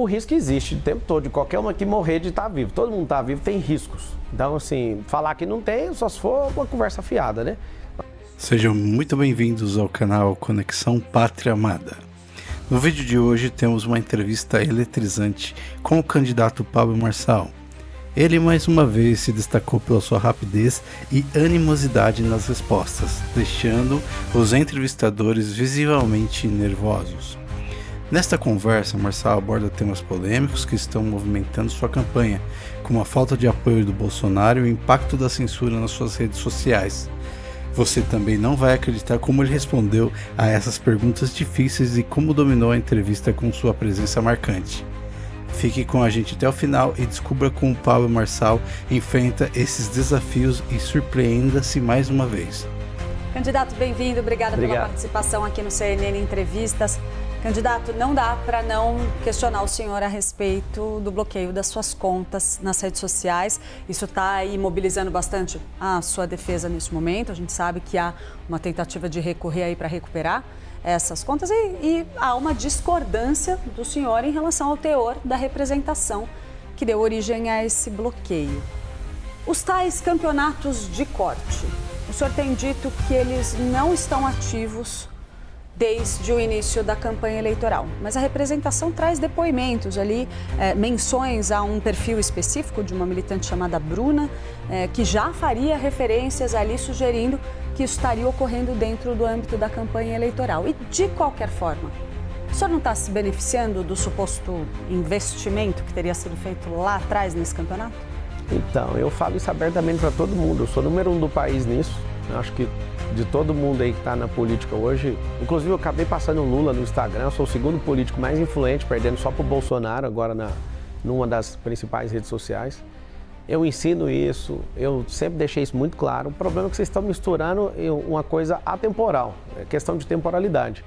o risco existe o tempo todo, de qualquer uma que morrer de estar vivo. Todo mundo está vivo, tem riscos. Então, assim, falar que não tem, só se for uma conversa fiada, né? Sejam muito bem-vindos ao canal Conexão Pátria Amada. No vídeo de hoje temos uma entrevista eletrizante com o candidato Pablo Marçal. Ele mais uma vez se destacou pela sua rapidez e animosidade nas respostas, deixando os entrevistadores visivelmente nervosos. Nesta conversa, Marçal aborda temas polêmicos que estão movimentando sua campanha, como a falta de apoio do Bolsonaro e o impacto da censura nas suas redes sociais. Você também não vai acreditar como ele respondeu a essas perguntas difíceis e como dominou a entrevista com sua presença marcante. Fique com a gente até o final e descubra como Pablo Marçal enfrenta esses desafios e surpreenda-se mais uma vez. Candidato, bem-vindo. Obrigada pela participação aqui no CNN Entrevistas. Candidato, não dá para não questionar o senhor a respeito do bloqueio das suas contas nas redes sociais. Isso está aí mobilizando bastante a sua defesa nesse momento. A gente sabe que há uma tentativa de recorrer aí para recuperar essas contas e há uma discordância do senhor em relação ao teor da representação que deu origem a esse bloqueio. Os tais campeonatos de corte, o senhor tem dito que eles não estão ativos desde o início da campanha eleitoral, mas a representação traz depoimentos ali, menções a um perfil específico de uma militante chamada Bruna, que já faria referências ali sugerindo que isso estaria ocorrendo dentro do âmbito da campanha eleitoral. E de qualquer forma, o senhor não está se beneficiando do suposto investimento que teria sido feito lá atrás nesse campeonato? Então, eu falo isso abertamente para todo mundo. Eu sou número 1 do país nisso. Eu acho que de todo mundo aí que está na política hoje, inclusive eu acabei passando o Lula no Instagram, eu sou o segundo político mais influente, perdendo só para o Bolsonaro agora numa das principais redes sociais. Eu ensino isso, eu sempre deixei isso muito claro. O problema é que vocês estão misturando uma coisa atemporal, é questão de temporalidade.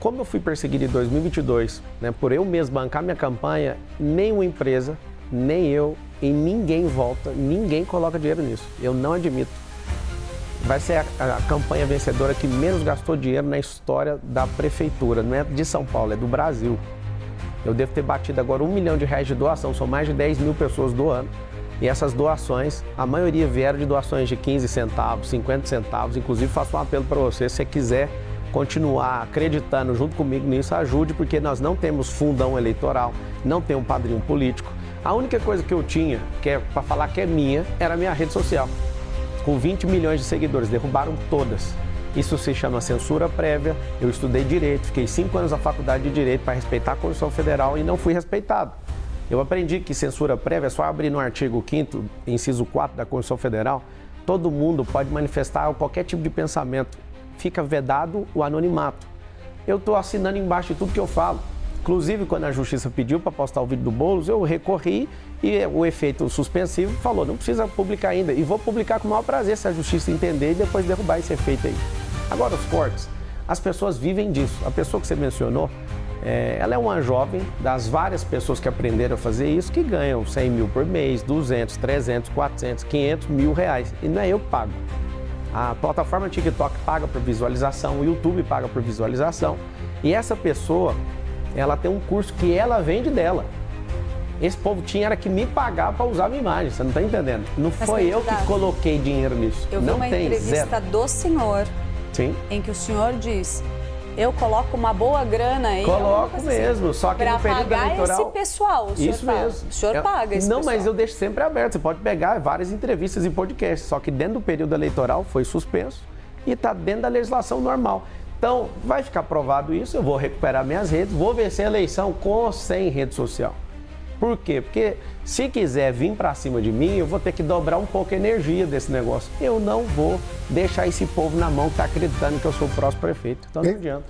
Como eu fui perseguido em 2022, né, por eu mesmo bancar minha campanha, nenhuma empresa, nem eu e ninguém volta, ninguém coloca dinheiro nisso. Eu não admito. Vai ser a campanha vencedora que menos gastou dinheiro na história da prefeitura. Não é de São Paulo, é do Brasil. Eu devo ter batido agora R$1 milhão de doação, são mais de 10 mil pessoas doando. E essas doações, a maioria vieram de doações de 15 centavos, 50 centavos. Inclusive, faço um apelo para você, se você quiser continuar acreditando junto comigo nisso, ajude, porque nós não temos fundão eleitoral, não tem um padrinho político. A única coisa que eu tinha, que é para falar que é minha, era a minha rede social. Com 20 milhões de seguidores, derrubaram todas. Isso se chama censura prévia. Eu estudei Direito, fiquei 5 anos na faculdade de Direito para respeitar a Constituição Federal e não fui respeitado. Eu aprendi que censura prévia é só abrir no artigo 5º, inciso 4 da Constituição Federal, todo mundo pode manifestar qualquer tipo de pensamento. Fica vedado o anonimato. Eu estou assinando embaixo de tudo que eu falo. Inclusive, quando a Justiça pediu para postar o vídeo do Boulos, eu recorri e o efeito suspensivo falou, não precisa publicar ainda. E vou publicar com o maior prazer se a Justiça entender e depois derrubar esse efeito aí. Agora, os cortes. As pessoas vivem disso. A pessoa que você mencionou, ela é uma jovem das várias pessoas que aprenderam a fazer isso, que ganham 100 mil por mês, 200, 300, 400, 500 mil reais. E não é eu que pago. A plataforma TikTok paga por visualização, o YouTube paga por visualização. E essa pessoa, ela tem um curso que ela vende dela. Esse povo era que me pagar para usar a minha imagem, você não está entendendo? Não foi eu que coloquei dinheiro nisso. Eu vi uma entrevista do senhor, em que o senhor diz, eu coloco uma boa grana aí. Coloco mesmo, assim, só que no período eleitoral... Para pagar esse pessoal, o senhor isso mesmo. O senhor paga esse não, pessoal. Mas eu deixo sempre aberto, você pode pegar várias entrevistas e podcasts, só que dentro do período eleitoral foi suspenso e está dentro da legislação normal. Então, vai ficar provado isso, eu vou recuperar minhas redes, vou vencer a eleição com ou sem rede social. Por quê? Porque se quiser vir para cima de mim, eu vou ter que dobrar um pouco a energia desse negócio. Eu não vou deixar esse povo na mão que está acreditando que eu sou o próximo prefeito. Então não adianta.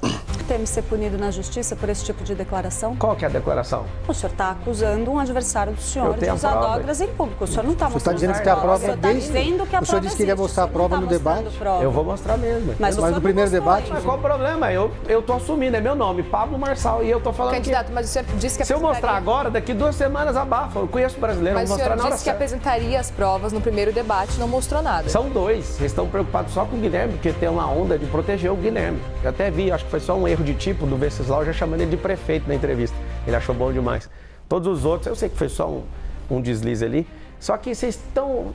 Teme ser punido na justiça por esse tipo de declaração? Qual que é a declaração? O senhor está acusando um adversário do senhor de usar dólares em público. O senhor não está mostrando. Você está dizendo que a prova é desde... O senhor disse que iria mostrar a prova no debate? Eu vou mostrar mesmo. Mas no primeiro debate... Mas qual o problema? Eu estou assumindo, é meu nome, Pablo Marçal, e eu estou falando candidato, mas o senhor disse que se eu mostrar agora, daqui 2 semanas abafa. Eu conheço brasileiro, mas vou mostrar na hora. Mas o senhor disse que apresentaria as provas no primeiro debate, não mostrou nada. São 2. Vocês estão preocupados só com o Guilherme, porque tem uma onda de proteger o Guilherme. Eu até vi, acho que foi só um erro de tipo do Venceslau já chamando ele de prefeito na entrevista. Ele achou bom demais. Todos os outros, eu sei que foi só um deslize ali. Só que vocês estão...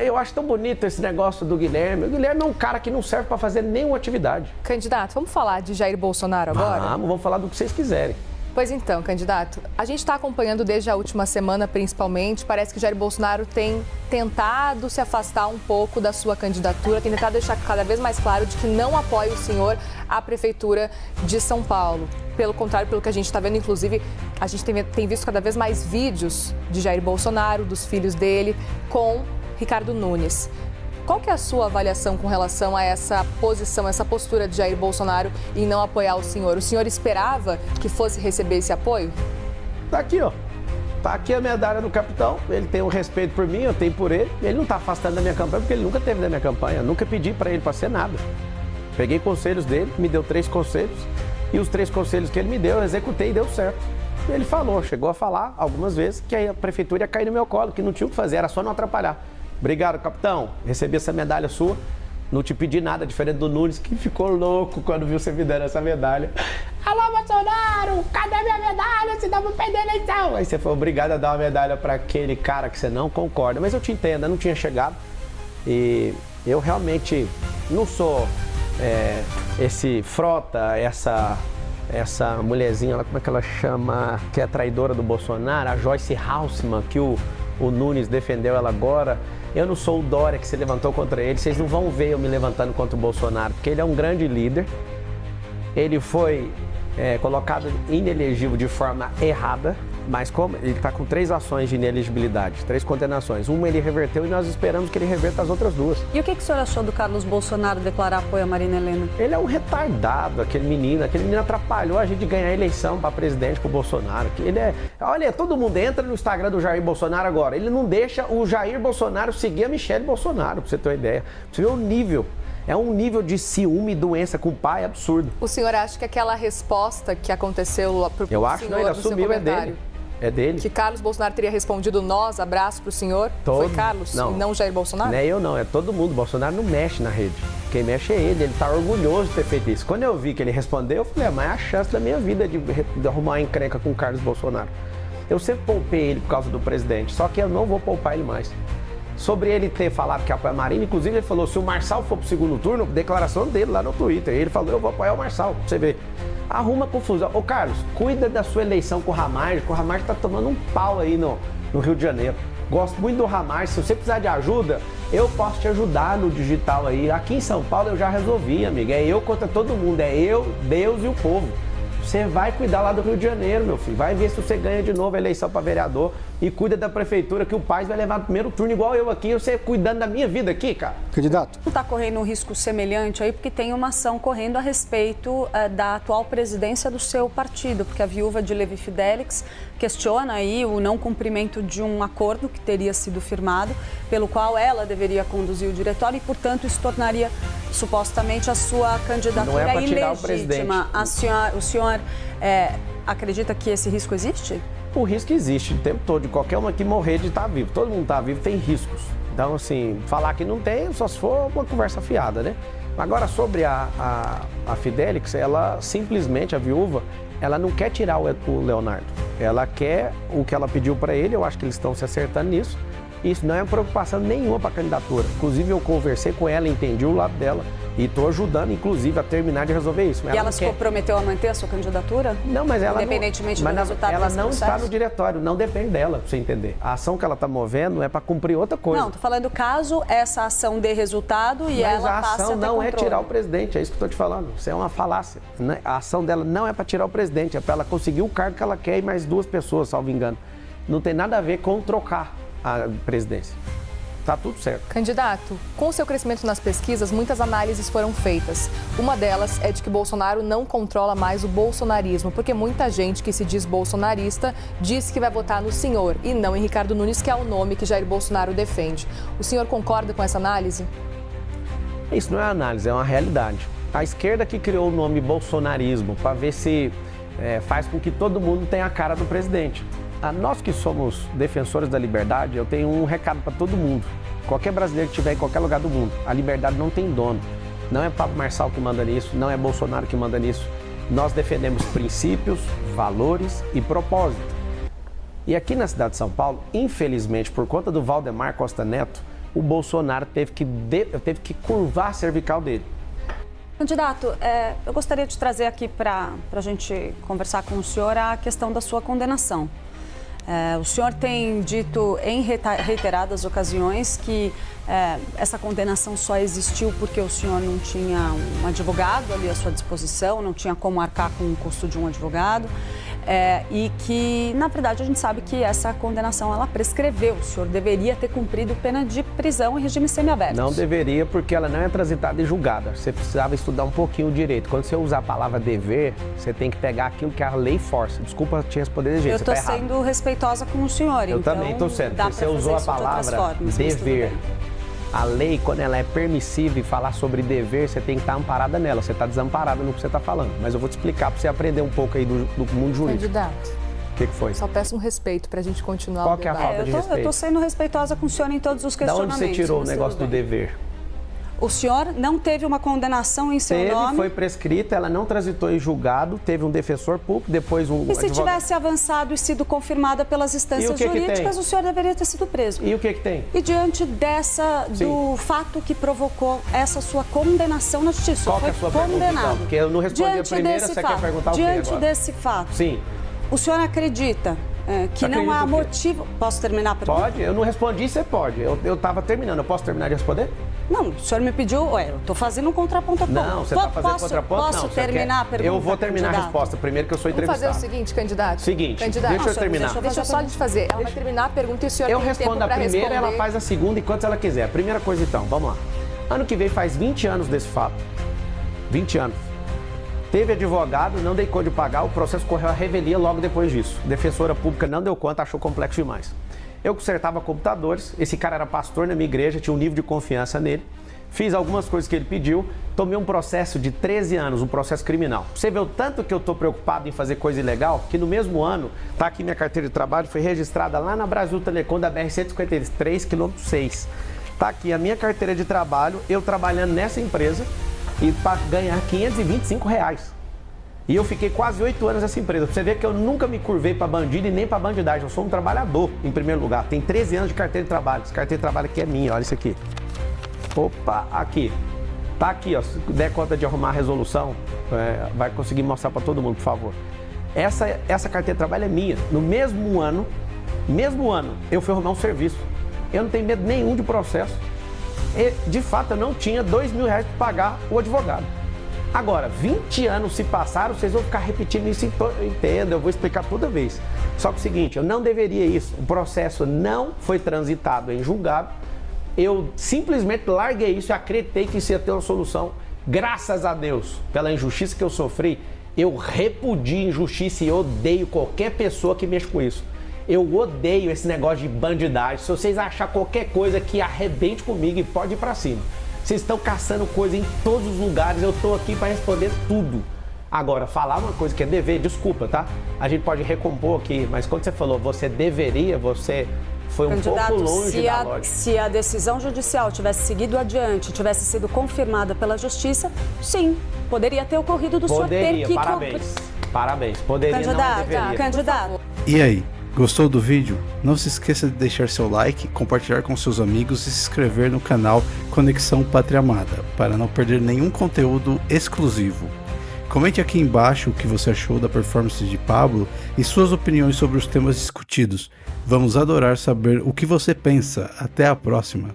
eu acho tão bonito esse negócio do Guilherme. O Guilherme é um cara que não serve para fazer nenhuma atividade. Candidato, vamos falar de Jair Bolsonaro agora? Vamos falar do que vocês quiserem. Pois então, candidato, a gente está acompanhando desde a última semana, principalmente, parece que Jair Bolsonaro tem tentado se afastar um pouco da sua candidatura, tem tentado deixar cada vez mais claro de que não apoia o senhor à Prefeitura de São Paulo. Pelo contrário, pelo que a gente está vendo, inclusive, a gente tem visto cada vez mais vídeos de Jair Bolsonaro, dos filhos dele, com Ricardo Nunes. Qual que é a sua avaliação com relação a essa posição, essa postura de Jair Bolsonaro em não apoiar o senhor? O senhor esperava que fosse receber esse apoio? Tá aqui, ó. Tá aqui a medalha do capitão. Ele tem um respeito por mim, eu tenho por ele. Ele não tá afastando da minha campanha porque ele nunca teve da minha campanha. Eu nunca pedi para ele para ser nada. Peguei conselhos dele, me deu 3 conselhos. E os 3 conselhos que ele me deu, eu executei e deu certo. Ele falou, chegou a falar algumas vezes que a prefeitura ia cair no meu colo, que não tinha o que fazer, era só não atrapalhar. Obrigado, capitão. Recebi essa medalha sua. Não te pedi nada, diferente do Nunes, que ficou louco quando viu você me dando essa medalha. Alô, Bolsonaro, cadê minha medalha? Você dá pra perder a eleição. Aí você foi obrigado a dar uma medalha para aquele cara que você não concorda. Mas eu te entendo, eu não tinha chegado. E eu realmente não sou esse Frota, essa mulherzinha, como é que ela chama, que é traidora do Bolsonaro, a Joyce Halseman, que o Nunes defendeu ela agora. Eu não sou o Dória que se levantou contra ele, vocês não vão ver eu me levantando contra o Bolsonaro, porque ele é um grande líder, ele foi colocado inelegível de forma errada, mas como ele está com 3 ações de inelegibilidade, 3 condenações, uma ele reverteu e nós esperamos que ele reverta as outras 2. E o que o senhor achou do Carlos Bolsonaro declarar apoio a Marina Helena? Ele é um retardado, aquele menino atrapalhou a gente de ganhar a eleição para presidente com o Bolsonaro. Olha, todo mundo entra no Instagram do Jair Bolsonaro agora, ele não deixa o Jair Bolsonaro seguir a Michelle Bolsonaro, para você ter uma ideia. Pra você ver o nível. É um nível de ciúme e doença com o pai absurdo. O senhor acha que aquela resposta que aconteceu pro Eu acho, senhor não, ele no seu assumiu, comentário, é dele. que Carlos Bolsonaro teria respondido nós, abraço pro senhor? Foi Carlos e não Jair Bolsonaro? Não é eu não, é todo mundo. Bolsonaro não mexe na rede. Quem mexe é ele tá orgulhoso de ter feito isso. Quando eu vi que ele respondeu, eu falei, mas é a chance da minha vida de arrumar uma encrenca com o Carlos Bolsonaro. Eu sempre poupei ele por causa do presidente, só que eu não vou poupar ele mais. Sobre ele ter falado que apoia a Marina, inclusive ele falou, se o Marçal for pro segundo turno, declaração dele lá no Twitter, ele falou, eu vou apoiar o Marçal, pra você ver. Arruma confusão. Ô Carlos, cuida da sua eleição com o Ramagem, que o Ramagem tá tomando um pau aí no Rio de Janeiro. Gosto muito do Ramagem, se você precisar de ajuda, eu posso te ajudar no digital aí. Aqui em São Paulo eu já resolvi, amiga, é eu contra todo mundo, é eu, Deus e o povo. Você vai cuidar lá do Rio de Janeiro, meu filho. Vai ver se você ganha de novo a eleição para vereador e cuida da prefeitura, que o Paes vai levar no primeiro turno igual eu aqui. Você cuidando da minha vida aqui, cara. Candidato. Não está correndo um risco semelhante aí, porque tem uma ação correndo a respeito da atual presidência do seu partido, porque a viúva de Levi Fidelix questiona aí o não cumprimento de um acordo que teria sido firmado, pelo qual ela deveria conduzir o diretório e, portanto, isso tornaria supostamente a sua candidatura ilegítima. O senhor acredita que esse risco existe? O risco existe o tempo todo, de qualquer um aqui morrer de estar vivo. Todo mundo está vivo, tem riscos. Então, assim, falar que não tem, só se for uma conversa fiada, né? Agora, sobre a Fidelix, ela simplesmente, a viúva, ela não quer tirar o Leonardo. Ela quer o que ela pediu para ele, eu acho que eles estão se acertando nisso. Isso não é preocupação nenhuma para a candidatura. Inclusive, eu conversei com ela, entendi o lado dela e estou ajudando, inclusive, a terminar de resolver isso. Mas ela se comprometeu a manter a sua candidatura? Não, mas ela independentemente do resultado ela desse não processo? está no diretório, não depende dela, para você entender. A ação que ela está movendo é para cumprir outra coisa. Não, estou falando caso essa ação dê resultado e ela passe a ter controle. Mas a ação não é tirar o presidente, é isso que eu estou te falando. Isso é uma falácia. A ação dela não é para tirar o presidente, é para ela conseguir o cargo que ela quer e mais 2 pessoas, salvo engano. Não tem nada a ver com trocar a presidência. Tá tudo certo. Candidato, com o seu crescimento nas pesquisas, muitas análises foram feitas. Uma delas é de que Bolsonaro não controla mais o bolsonarismo, porque muita gente que se diz bolsonarista diz que vai votar no senhor e não em Ricardo Nunes, que é o nome que Jair Bolsonaro defende. O senhor concorda com essa análise? Isso não é análise, é uma realidade. A esquerda que criou o nome bolsonarismo para ver se faz com que todo mundo tenha a cara do presidente. Nós que somos defensores da liberdade, eu tenho um recado para todo mundo. Qualquer brasileiro que estiver em qualquer lugar do mundo, a liberdade não tem dono. Não é Pablo Marçal que manda nisso, não é Bolsonaro que manda nisso. nós defendemos princípios, valores e propósito. E aqui na cidade de São Paulo, infelizmente, por conta do Valdemar Costa Neto, o Bolsonaro teve que curvar a cervical dele. Candidato, eu gostaria de trazer aqui para a gente conversar com o senhor a questão da sua condenação. O senhor tem dito em reiteradas ocasiões que essa condenação só existiu porque o senhor não tinha um advogado ali à sua disposição, não tinha como arcar com o custo de um advogado, e que, na verdade, a gente sabe que essa condenação ela prescreveu. O senhor deveria ter cumprido pena de prisão em regime semiaberto. Não deveria, porque ela não é transitada e julgada. Você precisava estudar um pouquinho o direito. Quando você usar a palavra dever, você tem que pegar aquilo que a lei força. Desculpa te responder de jeito, eu estou sendo respeitosa com o senhor, eu então também estou sendo, porque você usou a palavra formas, dever. A lei, quando ela é permissiva e falar sobre dever, você tem que estar amparada nela. Você está desamparada no que você está falando. Mas eu vou te explicar para você aprender um pouco aí do mundo jurídico. Candidato. O que foi? Só peço um respeito para a gente continuar Qual o que é a debate. falta de respeito? Eu estou sendo respeitosa com o senhor em todos os Da questionamentos. onde você tirou o negócio do dever? O senhor não teve uma condenação em seu Teve, nome? foi prescrita, ela não transitou em julgado, teve um defensor público, depois um E se advogado. tivesse avançado e sido confirmada pelas instâncias jurídicas, o senhor deveria ter sido preso. E o que tem? E diante do fato que provocou essa sua condenação na justiça, Qual que é a foi sua pergunta, condenado. então? Porque eu não respondi a primeira, você quer perguntar o quê Diante agora? desse fato, Sim. o senhor acredita que não Acredito há o quê? motivo... Posso terminar a pergunta? Pode, eu não respondi, você pode. Eu estava terminando, eu posso terminar de responder? Não, o senhor me pediu... eu estou fazendo um contraponto. Não, você está fazendo contraponto? Posso não, você terminar a quer... pergunta, Eu vou terminar candidato? a resposta primeiro, que eu sou Vamos entrevistado. fazer o seguinte, candidato. Seguinte, candidato. deixa eu terminar. Deixa eu só lhe fazer. Ela vai terminar a pergunta e o senhor Eu tem tempo respondo a para primeira, responder. ela faz a segunda enquanto ela quiser. Primeira coisa então, vamos lá. Ano que vem faz 20 anos desse fato. 20 anos. Teve advogado, não dei conta de pagar, o processo correu à revelia logo depois disso. Defensora pública não deu conta, achou complexo demais. Eu consertava computadores, esse cara era pastor na minha igreja, tinha um nível de confiança nele. Fiz algumas coisas que ele pediu, tomei um processo de 13 anos, um processo criminal. Você vê o tanto que eu estou preocupado em fazer coisa ilegal, que no mesmo ano, tá aqui minha carteira de trabalho, foi registrada lá na Brasil Telecom da BR-153, quilômetro 6. Tá aqui a minha carteira de trabalho, eu trabalhando nessa empresa e para ganhar R$525. E eu fiquei quase 8 anos nessa empresa. Pra você ver que eu nunca me curvei para bandido e nem para bandidagem. Eu sou um trabalhador, em primeiro lugar. Tem 13 anos de carteira de trabalho. Essa carteira de trabalho aqui é minha, olha isso aqui. Opa, aqui. Tá aqui, ó. Se der conta de arrumar a resolução, vai conseguir mostrar para todo mundo, por favor. Essa carteira de trabalho é minha. No mesmo ano, eu fui arrumar um serviço. Eu não tenho medo nenhum de processo. E, de fato, eu não tinha R$2.000 para pagar o advogado. Agora, 20 anos se passaram, vocês vão ficar repetindo isso, eu entendo, eu vou explicar toda vez. Só que é o seguinte, eu não deveria isso, o processo não foi transitado em julgado, eu simplesmente larguei isso e acreditei que isso ia ter uma solução. Graças a Deus, pela injustiça que eu sofri, eu repudio injustiça e odeio qualquer pessoa que mexa com isso. Eu odeio esse negócio de bandidagem. Se vocês acharem qualquer coisa que arrebente comigo, e pode ir pra cima. Vocês estão caçando coisa em todos os lugares, eu tô aqui para responder tudo. Agora, falar uma coisa que é dever, desculpa, tá? A gente pode recompor aqui, mas quando você falou você deveria, você foi um pouco longe da lógica. Se a decisão judicial tivesse seguido adiante, tivesse sido confirmada pela justiça, sim, poderia ter ocorrido do senhor ter que... Parabéns. Poderia, não deveria. Candidato. E aí, gostou do vídeo? Não se esqueça de deixar seu like, compartilhar com seus amigos e se inscrever no canal Conexão Pátria Amada, para não perder nenhum conteúdo exclusivo. Comente aqui embaixo o que você achou da performance de Pablo e suas opiniões sobre os temas discutidos. Vamos adorar saber o que você pensa. Até a próxima!